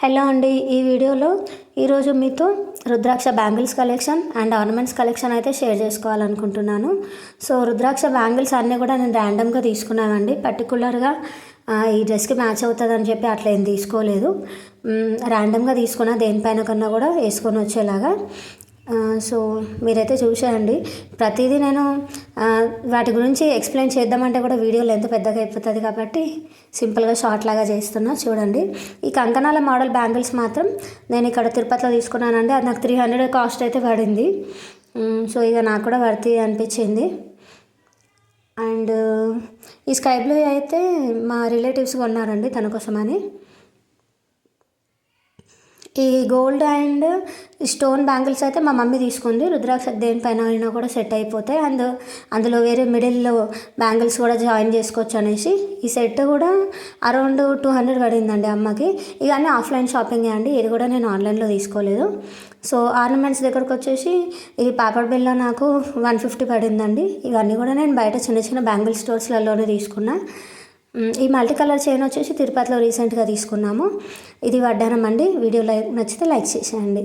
Hello అండి. ఈ వీడియోలో ఈరోజు మీతో rudraksha bangles collection and ornaments collection అయితే షేర్ చేసుకోవాలనుకుంటున్నాను. సో రుద్రాక్ష బ్యాంగిల్స్ అన్నీ కూడా నేను ర్యాండమ్గా తీసుకున్నానండి. పర్టికులర్గా ఈ డ్రెస్కి మ్యాచ్ అవుతుందని చెప్పి అట్లా ఏం తీసుకోలేదు. ర్యాండమ్గా తీసుకున్న దేనిపైన కన్నా కూడా వేసుకొని వచ్చేలాగా. సో మీరైతే చూసేయండి. ప్రతిదీ నేను వాటి గురించి ఎక్స్ప్లెయిన్ చేద్దామంటే కూడా వీడియో లెంత్ పెద్దగా అయిపోతుంది కాబట్టి సింపుల్గా షార్ట్ లాగా చేస్తున్నా. చూడండి, ఈ కంకణాల మోడల్ బ్యాంగిల్స్ మాత్రం నేను ఇక్కడ తిరుపతిలో తీసుకున్నానండి. అది నాకు 300 కాస్ట్ అయితే పడింది. సో ఇక నాకు కూడా వర్తి అనిపించింది. అండ్ ఈ స్కై బ్లూ అయితే మా రిలేటివ్స్ కొన్నారండి తన కోసమని. ఈ గోల్డ్ అండ్ స్టోన్ బ్యాంగిల్స్ అయితే మా మమ్మీ తీసుకుంది. రుద్రాక్ష దేనిపైన అయినా కూడా సెట్ అయిపోతాయి. అండ్ అందులో వేరే మిడిల్లో బ్యాంగిల్స్ కూడా జాయిన్ చేసుకోవచ్చు అనేసి ఈ సెట్ కూడా అరౌండ్ 200 పడిందండి అమ్మకి. ఇవన్నీ ఆఫ్లైన్ షాపింగే అండి, ఇది కూడా నేను ఆన్లైన్లో తీసుకోలేదు. సో ఆర్నమెంట్స్ దగ్గరకు వచ్చేసి ఈ పేపర్ బిల్లో నాకు 150 పడిందండి. ఇవన్నీ కూడా నేను బయట చిన్న చిన్న బ్యాంగిల్ స్టోర్స్లలోనే తీసుకున్నా. ఈ మల్టీ కలర్ చైన్ వచ్చేసి తిరుపతిలో రీసెంట్గా తీసుకున్నాము. ఇది వడ్డానం అండి. వీడియో నచ్చితే లైక్ చేసేయండి.